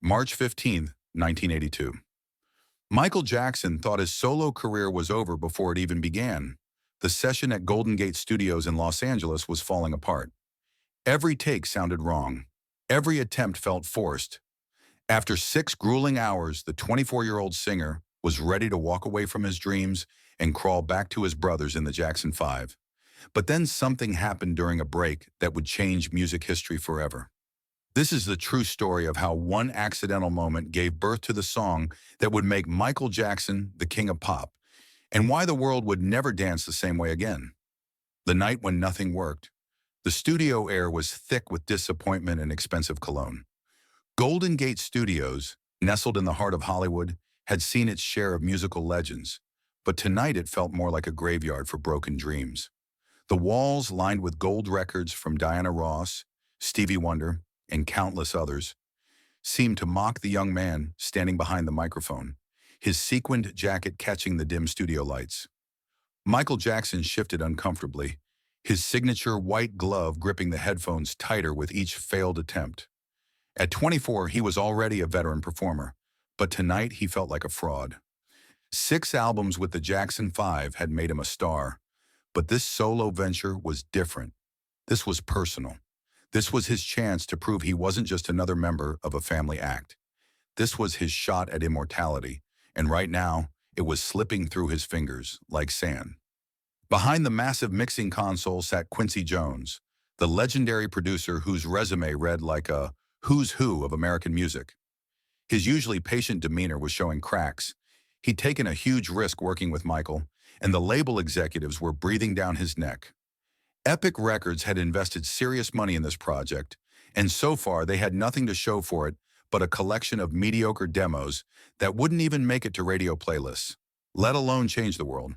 March 15th, 1982. Michael Jackson thought his solo career was over before it even began. The session at Golden Gate Studios in Los Angeles was falling apart. Every take sounded wrong. Every attempt felt forced. After 6 grueling hours, the 24-year-old singer was ready to walk away from his dreams and crawl back to his brothers in the Jackson 5. But then something happened during a break that would change music history forever. This is the true story of how one accidental moment gave birth to the song that would make Michael Jackson the king of pop, and why the world would never dance the same way again. The night when nothing worked. The studio air was thick with disappointment and expensive cologne. Golden Gate Studios, nestled in the heart of Hollywood, had seen its share of musical legends, but tonight it felt more like a graveyard for broken dreams. The walls, lined with gold records from Diana Ross, Stevie Wonder, and countless others, seemed to mock the young man standing behind the microphone, his sequined jacket catching the dim studio lights. Michael Jackson shifted uncomfortably, his signature white glove gripping the headphones tighter with each failed attempt. At 24, he was already a veteran performer, but tonight he felt like a fraud. 6 albums with the Jackson 5 had made him a star, but this solo venture was different. This was personal. This was his chance to prove he wasn't just another member of a family act. This was his shot at immortality, and right now, it was slipping through his fingers like sand. Behind the massive mixing console sat Quincy Jones, the legendary producer whose resume read like a who's who of American music. His usually patient demeanor was showing cracks. He'd taken a huge risk working with Michael, and the label executives were breathing down his neck. Epic Records had invested serious money in this project, and so far they had nothing to show for it but a collection of mediocre demos that wouldn't even make it to radio playlists, let alone change the world.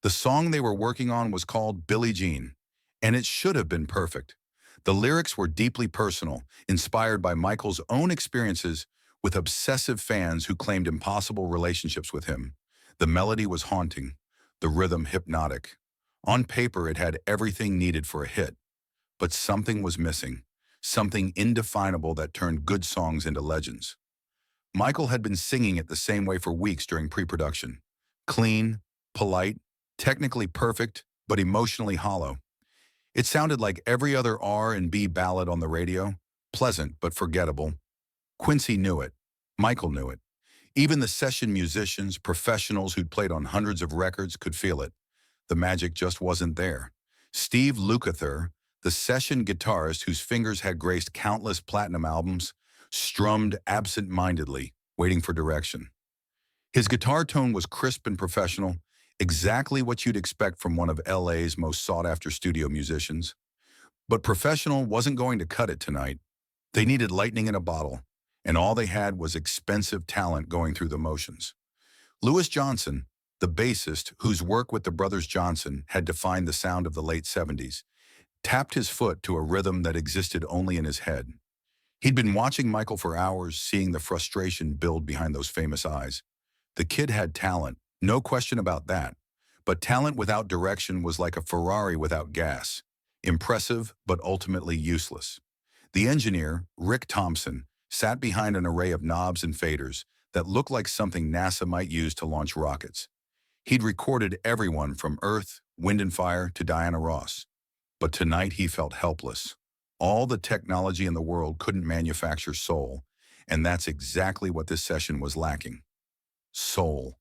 The song they were working on was called Billie Jean, and it should have been perfect. The lyrics were deeply personal, inspired by Michael's own experiences with obsessive fans who claimed impossible relationships with him. The melody was haunting, the rhythm hypnotic. On paper, it had everything needed for a hit, but something was missing, something indefinable that turned good songs into legends. Michael had been singing it the same way for weeks during pre-production. Clean, polite, technically perfect, but emotionally hollow. It sounded like every other R&B ballad on the radio, pleasant but forgettable. Quincy knew it. Michael knew it. Even the session musicians, professionals who'd played on hundreds of records could feel it. The magic just wasn't there. Steve Lukather, the session guitarist whose fingers had graced countless platinum albums, strummed absent-mindedly, waiting for direction. His guitar tone was crisp and professional, exactly what you'd expect from one of LA's most sought-after studio musicians. But professional wasn't going to cut it tonight. They needed lightning in a bottle, and all they had was expensive talent going through the motions. Louis Johnson, the bassist whose work with the brothers Johnson had defined the sound of the late 70s, tapped his foot to a rhythm that existed only in his head. He'd been watching Michael for hours, seeing the frustration build behind those famous eyes. The kid had talent, no question about that, but talent without direction was like a Ferrari without gas, impressive but ultimately useless. The engineer, Rick Thompson, sat behind an array of knobs and faders that looked like something NASA might use to launch rockets. He'd recorded everyone from Earth, Wind and Fire to Diana Ross. But tonight he felt helpless. All the technology in the world couldn't manufacture soul, and that's exactly what this session was lacking. Soul.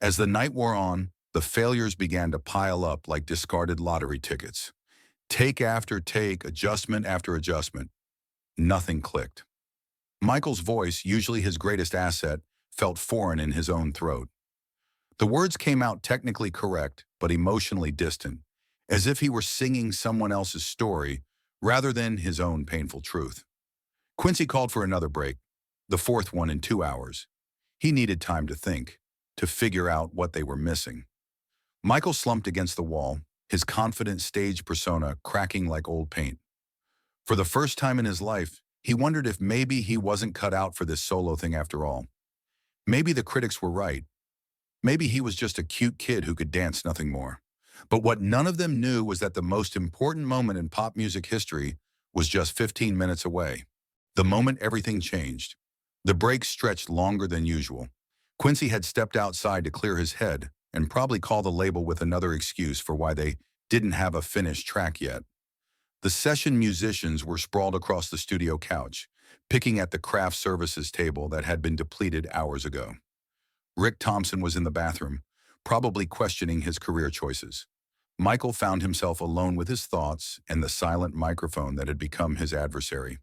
As the night wore on, the failures began to pile up like discarded lottery tickets. Take after take, adjustment after adjustment. Nothing clicked. Michael's voice, usually his greatest asset, felt foreign in his own throat. The words came out technically correct, but emotionally distant, as if he were singing someone else's story rather than his own painful truth. Quincy called for another break, the 4th one in 2 hours. He needed time to think, to figure out what they were missing. Michael slumped against the wall, his confident stage persona cracking like old paint. For the first time in his life, he wondered if maybe he wasn't cut out for this solo thing after all. Maybe the critics were right. Maybe he was just a cute kid who could dance, nothing more. But what none of them knew was that the most important moment in pop music history was just 15 minutes away. The moment everything changed. The break stretched longer than usual. Quincy had stepped outside to clear his head and probably call the label with another excuse for why they didn't have a finished track yet. The session musicians were sprawled across the studio couch, picking at the craft services table that had been depleted hours ago. Rick Thompson was in the bathroom, probably questioning his career choices. Michael found himself alone with his thoughts and the silent microphone that had become his adversary.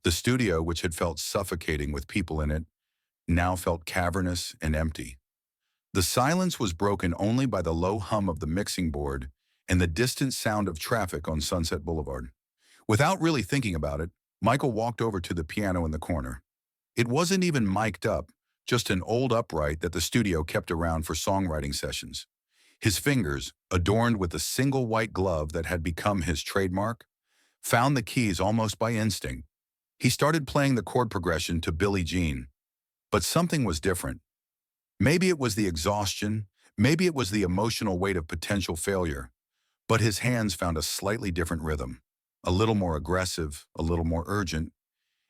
The studio, which had felt suffocating with people in it, now felt cavernous and empty. The silence was broken only by the low hum of the mixing board and the distant sound of traffic on Sunset Boulevard. Without really thinking about it, Michael walked over to the piano in the corner. It wasn't even mic'd up, just an old upright that the studio kept around for songwriting sessions. His fingers, adorned with a single white glove that had become his trademark, found the keys almost by instinct. He started playing the chord progression to Billie Jean, but something was different. Maybe it was the exhaustion, maybe it was the emotional weight of potential failure, but his hands found a slightly different rhythm, a little more aggressive, a little more urgent.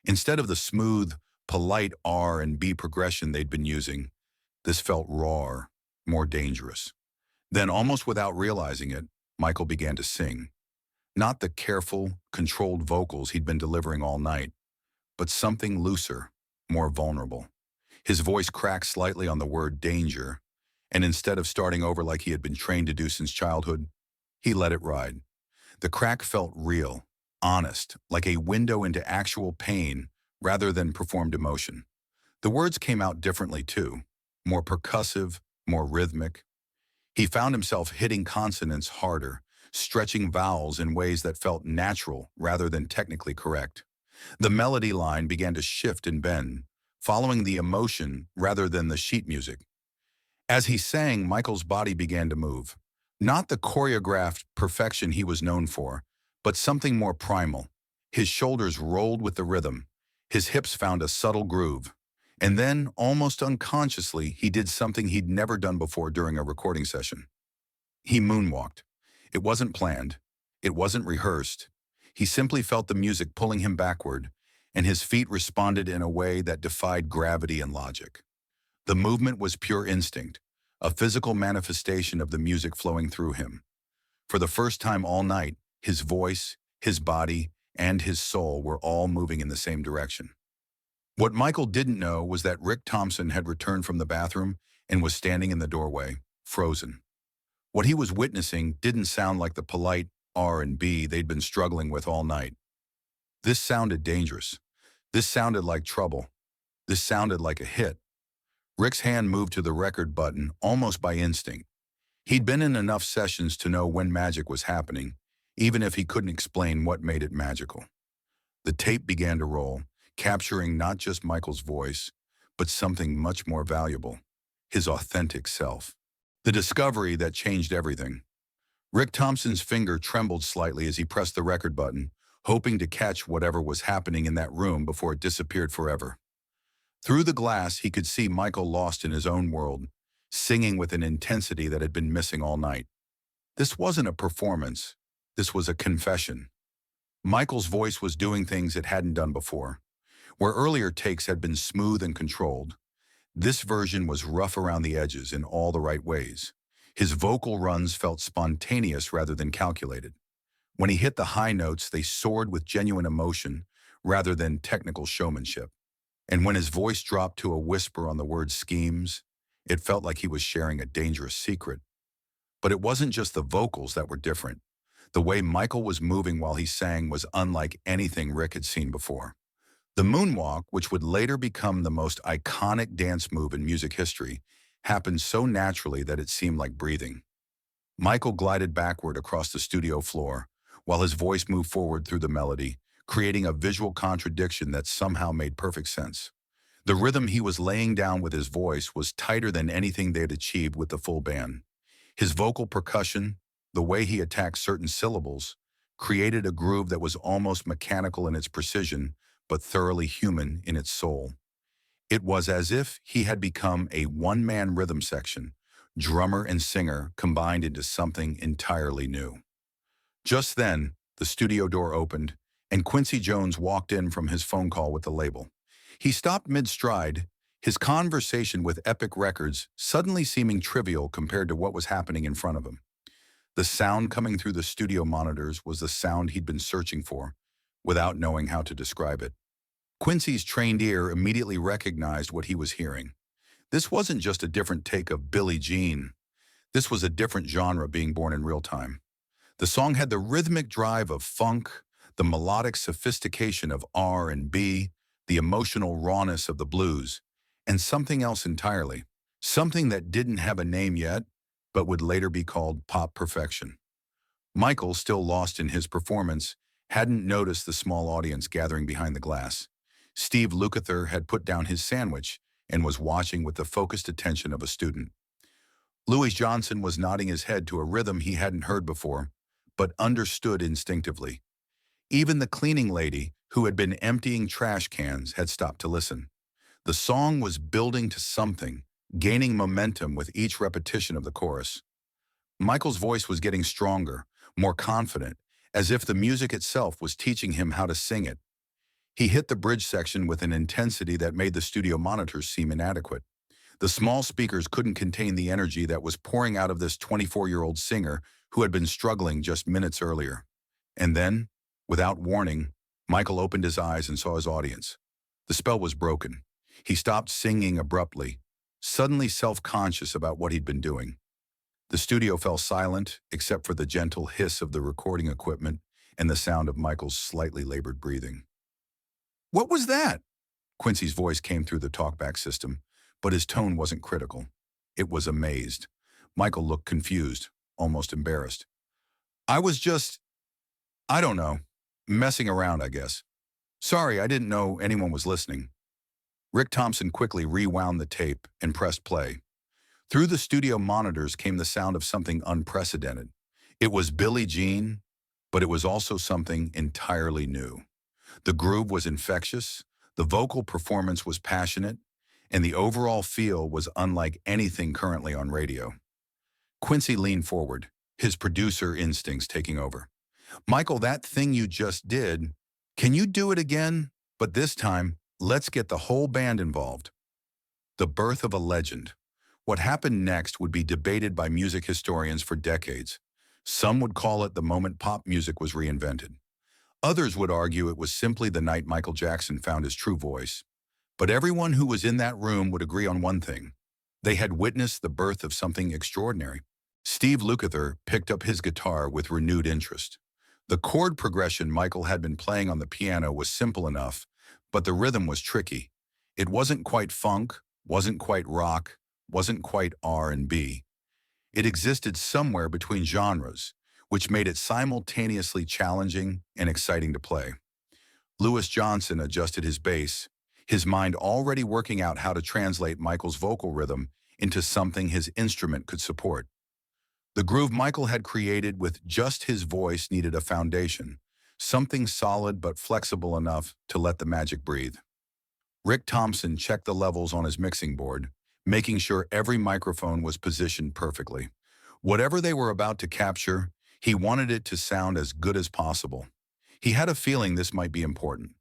Instead of the smooth, polite R and B progression they'd been using, this felt rawer, more dangerous. Then, almost without realizing it, Michael began to sing. Not the careful, controlled vocals he'd been delivering all night, but something looser, more vulnerable. His voice cracked slightly on the word danger, and instead of starting over like he had been trained to do since childhood, he let it ride. The crack felt real, honest, like a window into actual pain rather than performed emotion. The words came out differently too, more percussive, more rhythmic. He found himself hitting consonants harder, stretching vowels in ways that felt natural rather than technically correct. The melody line began to shift and bend, following the emotion rather than the sheet music. As he sang, Michael's body began to move. Not the choreographed perfection he was known for, but something more primal. His shoulders rolled with the rhythm. His hips found a subtle groove. And then, almost unconsciously, he did something he'd never done before during a recording session. He moonwalked. It wasn't planned. It wasn't rehearsed. He simply felt the music pulling him backward, and his feet responded in a way that defied gravity and logic. The movement was pure instinct, a physical manifestation of the music flowing through him. For the first time all night, his voice, his body, and his soul were all moving in the same direction. What Michael didn't know was that Rick Thompson had returned from the bathroom and was standing in the doorway, frozen. What he was witnessing didn't sound like the polite R&B they'd been struggling with all night. This sounded dangerous. This sounded like trouble. This sounded like a hit. Rick's hand moved to the record button almost by instinct. He'd been in enough sessions to know when magic was happening, even if he couldn't explain what made it magical. The tape began to roll, capturing not just Michael's voice, but something much more valuable, his authentic self. The discovery that changed everything. Rick Thompson's finger trembled slightly as he pressed the record button, hoping to catch whatever was happening in that room before it disappeared forever. Through the glass, he could see Michael lost in his own world, singing with an intensity that had been missing all night. This wasn't a performance. This was a confession. Michael's voice was doing things it hadn't done before. Where earlier takes had been smooth and controlled, this version was rough around the edges in all the right ways. His vocal runs felt spontaneous rather than calculated. When he hit the high notes, they soared with genuine emotion rather than technical showmanship. And when his voice dropped to a whisper on the word schemes, it felt like he was sharing a dangerous secret. But it wasn't just the vocals that were different. The way Michael was moving while he sang was unlike anything Rick had seen before. The moonwalk, which would later become the most iconic dance move in music history, happened so naturally that it seemed like breathing. Michael glided backward across the studio floor, while his voice moved forward through the melody, creating a visual contradiction that somehow made perfect sense. The rhythm he was laying down with his voice was tighter than anything they had achieved with the full band. His vocal percussion, the way he attacked certain syllables, created a groove that was almost mechanical in its precision, but thoroughly human in its soul. It was as if he had become a one-man rhythm section, drummer and singer combined into something entirely new. Just then, the studio door opened, and Quincy Jones walked in from his phone call with the label. He stopped mid-stride, his conversation with Epic Records suddenly seeming trivial compared to what was happening in front of him. The sound coming through the studio monitors was the sound he'd been searching for, without knowing how to describe it. Quincy's trained ear immediately recognized what he was hearing. This wasn't just a different take of Billie Jean. This was a different genre being born in real time. The song had the rhythmic drive of funk, the melodic sophistication of R&B, the emotional rawness of the blues, and something else entirely. Something that didn't have a name yet, but would later be called pop perfection. Michael, still lost in his performance, hadn't noticed the small audience gathering behind the glass. Steve Lukather had put down his sandwich and was watching with the focused attention of a student. Louis Johnson was nodding his head to a rhythm he hadn't heard before, but understood instinctively. Even the cleaning lady, who had been emptying trash cans, had stopped to listen. The song was building to something, gaining momentum with each repetition of the chorus. Michael's voice was getting stronger, more confident, as if the music itself was teaching him how to sing it. He hit the bridge section with an intensity that made the studio monitors seem inadequate. The small speakers couldn't contain the energy that was pouring out of this 24-year-old singer who had been struggling just minutes earlier. And then, without warning, Michael opened his eyes and saw his audience. The spell was broken. He stopped singing abruptly, suddenly self-conscious about what he'd been doing. The studio fell silent, except for the gentle hiss of the recording equipment and the sound of Michael's slightly labored breathing. "What was that?" Quincy's voice came through the talkback system, but his tone wasn't critical. It was amazed. Michael looked confused, almost embarrassed. I don't know, messing around, I guess. Sorry, I didn't know anyone was listening." Rick Thompson quickly rewound the tape and pressed play. Through the studio monitors came the sound of something unprecedented. It was Billie Jean, but it was also something entirely new. The groove was infectious, the vocal performance was passionate, and the overall feel was unlike anything currently on radio. Quincy leaned forward, his producer instincts taking over. "Michael, that thing you just did, can you do it again? But this time, let's get the whole band involved." The birth of a legend. What happened next would be debated by music historians for decades. Some would call it the moment pop music was reinvented. Others would argue it was simply the night Michael Jackson found his true voice. But everyone who was in that room would agree on one thing. They had witnessed the birth of something extraordinary. Steve Lukather picked up his guitar with renewed interest. The chord progression Michael had been playing on the piano was simple enough, but the rhythm was tricky. It wasn't quite funk, wasn't quite rock, wasn't quite R&B. It existed somewhere between genres, which made it simultaneously challenging and exciting to play. Louis Johnson adjusted his bass, his mind already working out how to translate Michael's vocal rhythm into something his instrument could support. The groove Michael had created with just his voice needed a foundation, something solid but flexible enough to let the magic breathe. Rick Thompson checked the levels on his mixing board, making sure every microphone was positioned perfectly. Whatever they were about to capture, he wanted it to sound as good as possible. He had a feeling this might be important.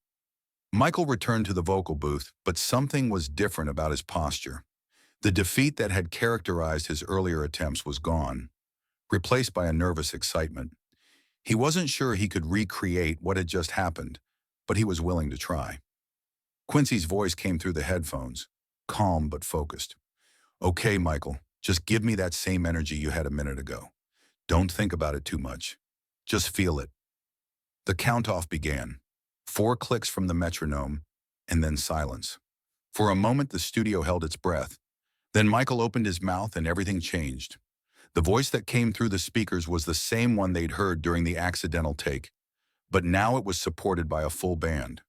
Michael returned to the vocal booth, but something was different about his posture. The defeat that had characterized his earlier attempts was gone, replaced by a nervous excitement. He wasn't sure he could recreate what had just happened, but he was willing to try. Quincy's voice came through the headphones, calm but focused. "Okay, Michael, just give me that same energy you had a minute ago. Don't think about it too much. Just feel it." The count-off began. 4 clicks from the metronome, and then silence. For a moment, the studio held its breath. Then Michael opened his mouth and everything changed. The voice that came through the speakers was the same one they'd heard during the accidental take, but now it was supported by a full band.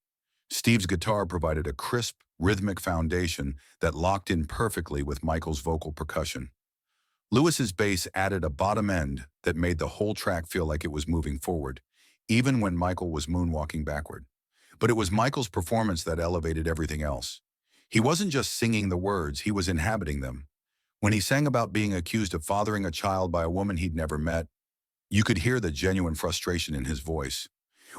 Steve's guitar provided a crisp, rhythmic foundation that locked in perfectly with Michael's vocal percussion. Lewis's bass added a bottom end that made the whole track feel like it was moving forward, even when Michael was moonwalking backward. But it was Michael's performance that elevated everything else. He wasn't just singing the words, he was inhabiting them. When he sang about being accused of fathering a child by a woman he'd never met, you could hear the genuine frustration in his voice.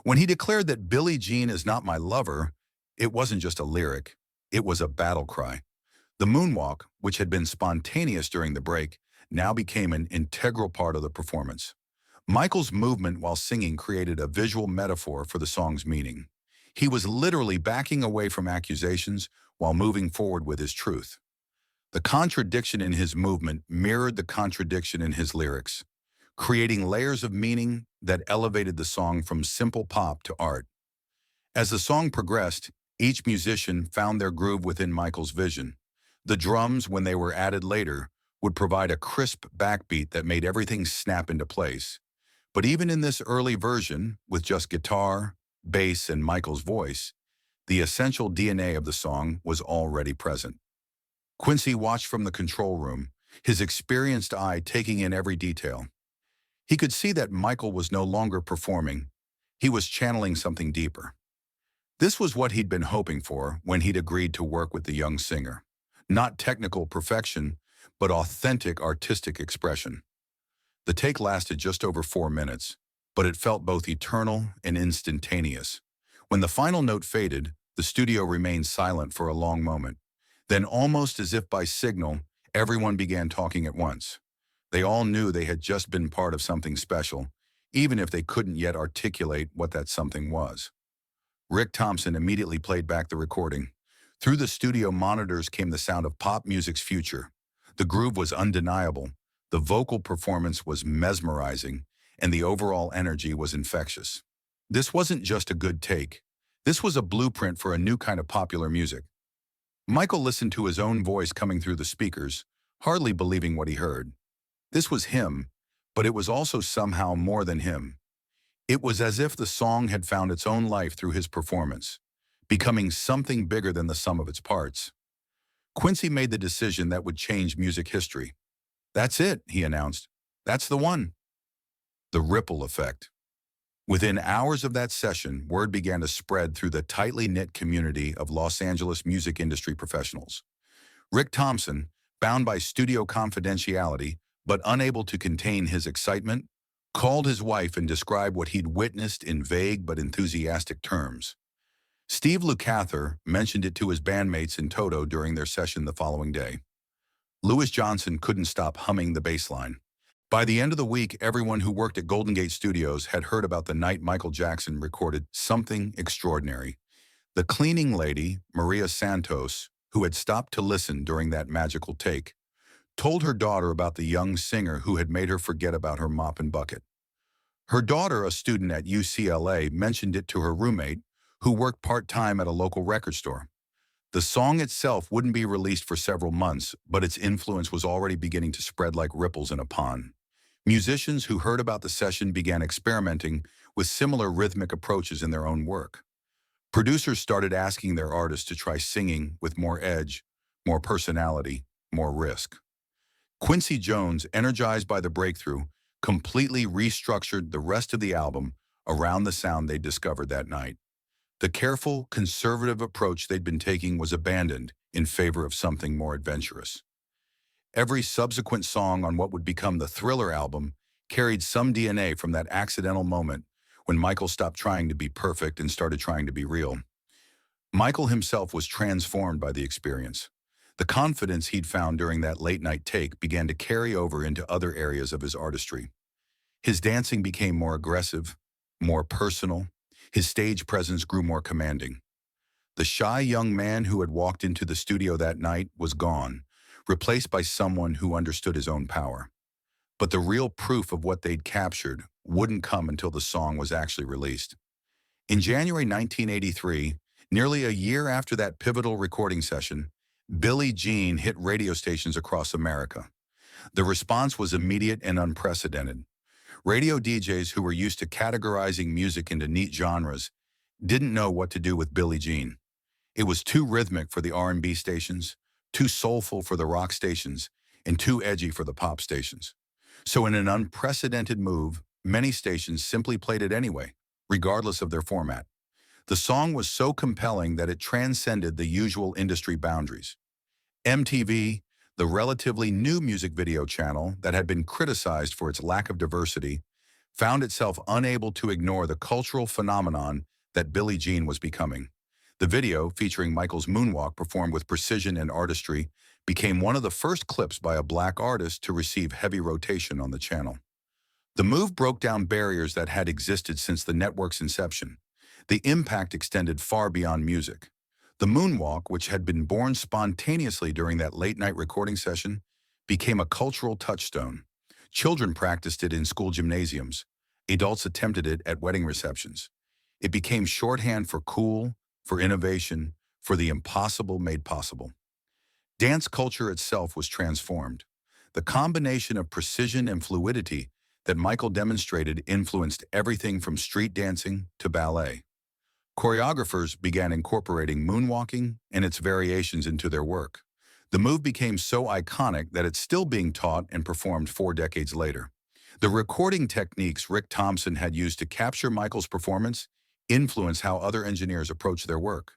When he declared that Billie Jean is not my lover, It wasn't just a lyric, it was a battle cry. The moonwalk, which had been spontaneous during the break, now became an integral part of the performance. Michael's movement while singing created a visual metaphor for the song's meaning. He was literally backing away from accusations while moving forward with his truth. The contradiction in his movement mirrored the contradiction in his lyrics, creating layers of meaning that elevated the song from simple pop to art. As the song progressed, each musician found their groove within Michael's vision. The drums, when they were added later, would provide a crisp backbeat that made everything snap into place. But even in this early version, with just guitar, bass, and Michael's voice, the essential DNA of the song was already present. Quincy watched from the control room, his experienced eye taking in every detail. He could see that Michael was no longer performing. He was channeling something deeper. This was what he'd been hoping for when he'd agreed to work with the young singer. Not technical perfection, but authentic artistic expression. The take lasted just over 4 minutes, but it felt both eternal and instantaneous. When the final note faded, the studio remained silent for a long moment. Then, almost as if by signal, everyone began talking at once. They all knew they had just been part of something special, even if they couldn't yet articulate what that something was. Rick Thompson immediately played back the recording. Through the studio monitors came the sound of pop music's future. The groove was undeniable, the vocal performance was mesmerizing, and the overall energy was infectious. This wasn't just a good take. This was a blueprint for a new kind of popular music. Michael listened to his own voice coming through the speakers, hardly believing what he heard. This was him, but it was also somehow more than him. It was as if the song had found its own life through his performance, becoming something bigger than the sum of its parts. Quincy made the decision that would change music history. "That's it," he announced. "That's the one." The ripple effect. Within hours of that session, word began to spread through the tightly knit community of Los Angeles music industry professionals. Rick Thompson, bound by studio confidentiality but unable to contain his excitement, called his wife and described what he'd witnessed in vague but enthusiastic terms. Steve Lukather mentioned it to his bandmates in Toto during their session the following day. Louis Johnson couldn't stop humming the bass line. By the end of the week, everyone who worked at Golden Gate Studios had heard about the night Michael Jackson recorded something extraordinary. The cleaning lady, Maria Santos, who had stopped to listen during that magical take, told her daughter about the young singer who had made her forget about her mop and bucket. Her daughter, a student at UCLA, mentioned it to her roommate, who worked part-time at a local record store. The song itself wouldn't be released for several months, but its influence was already beginning to spread like ripples in a pond. Musicians who heard about the session began experimenting with similar rhythmic approaches in their own work. Producers started asking their artists to try singing with more edge, more personality, more risk. Quincy Jones, energized by the breakthrough, completely restructured the rest of the album around the sound they discovered that night. The careful, conservative approach they'd been taking was abandoned in favor of something more adventurous. Every subsequent song on what would become the Thriller album carried some DNA from that accidental moment when Michael stopped trying to be perfect and started trying to be real. Michael himself was transformed by the experience. The confidence he'd found during that late-night take began to carry over into other areas of his artistry. His dancing became more aggressive, more personal. His stage presence grew more commanding. The shy young man who had walked into the studio that night was gone, replaced by someone who understood his own power. But the real proof of what they'd captured wouldn't come until the song was actually released. In January 1983, nearly a year after that pivotal recording session, Billie Jean hit radio stations across America. The response was immediate and unprecedented. Radio DJs who were used to categorizing music into neat genres didn't know what to do with Billie Jean. It was too rhythmic for the R&B stations, too soulful for the rock stations, and too edgy for the pop stations. So in an unprecedented move, many stations simply played it anyway, regardless of their format. The song was so compelling that it transcended the usual industry boundaries. MTV, the relatively new music video channel that had been criticized for its lack of diversity, found itself unable to ignore the cultural phenomenon that Billie Jean was becoming. The video, featuring Michael's moonwalk performed with precision and artistry, became one of the first clips by a black artist to receive heavy rotation on the channel. The move broke down barriers that had existed since the network's inception. The impact extended far beyond music. The moonwalk, which had been born spontaneously during that late-night recording session, became a cultural touchstone. Children practiced it in school gymnasiums. Adults attempted it at wedding receptions. It became shorthand for cool, for innovation, for the impossible made possible. Dance culture itself was transformed. The combination of precision and fluidity that Michael demonstrated influenced everything from street dancing to ballet. Choreographers began incorporating moonwalking and its variations into their work. The move became so iconic that it's still being taught and performed 4 decades later. The recording techniques Rick Thompson had used to capture Michael's performance influenced how other engineers approached their work.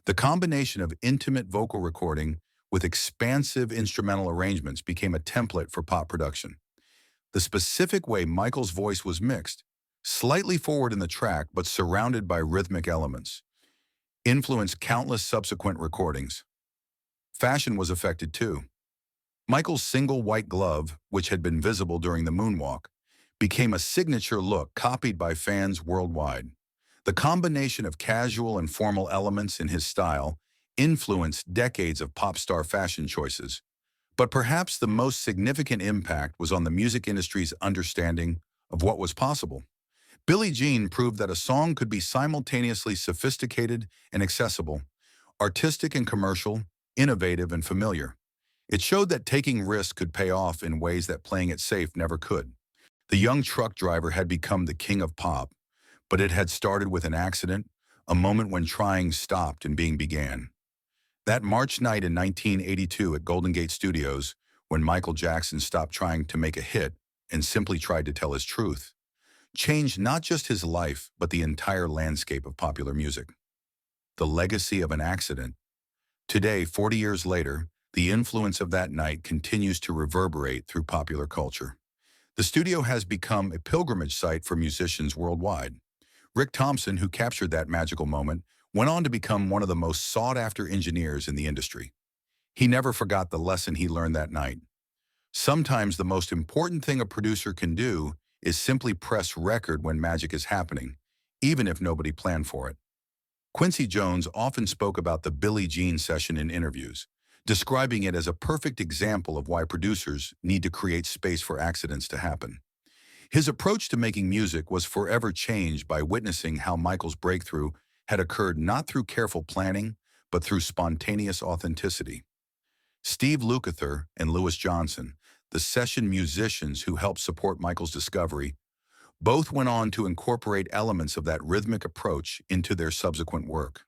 The combination of intimate vocal recording with expansive instrumental arrangements became a template for pop production. The specific way Michael's voice was mixed, slightly forward in the track but surrounded by rhythmic elements, influenced countless subsequent recordings. Fashion was affected too. Michael's single white glove, which had been visible during the moonwalk, became a signature look copied by fans worldwide. The combination of casual and formal elements in his style influenced decades of pop star fashion choices. But perhaps the most significant impact was on the music industry's understanding of what was possible. Billie Jean proved that a song could be simultaneously sophisticated and accessible, artistic and commercial, innovative and familiar. It showed that taking risks could pay off in ways that playing it safe never could. The young truck driver had become the king of pop, but it had started with an accident, a moment when trying stopped and being began. That March night in 1982 at Golden Gate Studios, when Michael Jackson stopped trying to make a hit and simply tried to tell his truth, changed not just his life, but the entire landscape of popular music. The legacy of an accident. Today, 40 years later, the influence of that night continues to reverberate through popular culture. The studio has become a pilgrimage site for musicians worldwide. Rick Thompson, who captured that magical moment, went on to become one of the most sought-after engineers in the industry. He never forgot the lesson he learned that night. Sometimes the most important thing a producer can do is simply press record when magic is happening, even if nobody planned for it. Quincy Jones often spoke about the Billie Jean session in interviews, describing it as a perfect example of why producers need to create space for accidents to happen. His approach to making music was forever changed by witnessing how Michael's breakthrough had occurred not through careful planning, but through spontaneous authenticity. Steve Lukather and Louis Johnson, the session musicians who helped support Michael's discovery, both went on to incorporate elements of that rhythmic approach into their subsequent work.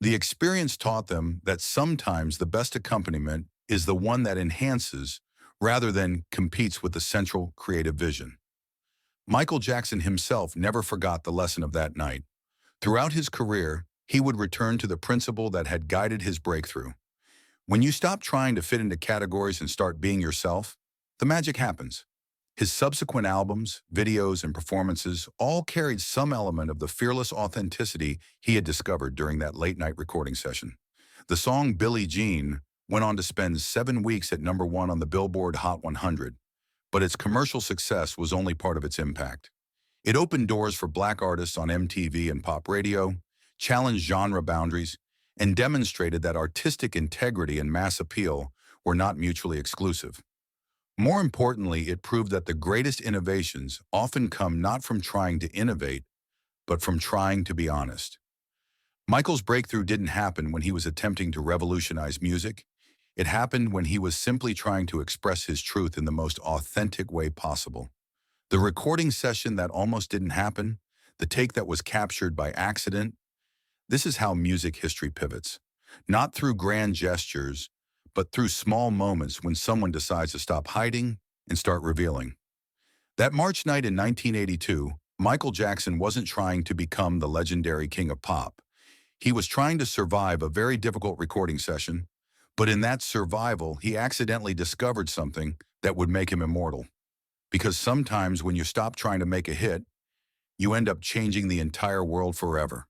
The experience taught them that sometimes the best accompaniment is the one that enhances rather than competes with the central creative vision. Michael Jackson himself never forgot the lesson of that night. Throughout his career, he would return to the principle that had guided his breakthrough. When you stop trying to fit into categories and start being yourself, the magic happens. His subsequent albums, videos, and performances all carried some element of the fearless authenticity he had discovered during that late-night recording session. The song Billie Jean went on to spend 7 weeks at #1 on the Billboard Hot 100, but its commercial success was only part of its impact. It opened doors for black artists on MTV and pop radio, challenged genre boundaries, and demonstrated that artistic integrity and mass appeal were not mutually exclusive. More importantly, it proved that the greatest innovations often come not from trying to innovate, but from trying to be honest. Michael's breakthrough didn't happen when he was attempting to revolutionize music. It happened when he was simply trying to express his truth in the most authentic way possible. The recording session that almost didn't happen, the take that was captured by accident, this is how music history pivots. Not through grand gestures, but through small moments when someone decides to stop hiding and start revealing. That March night in 1982, Michael Jackson wasn't trying to become the legendary king of pop. He was trying to survive a very difficult recording session, but in that survival, he accidentally discovered something that would make him immortal. Because sometimes when you stop trying to make a hit, you end up changing the entire world forever.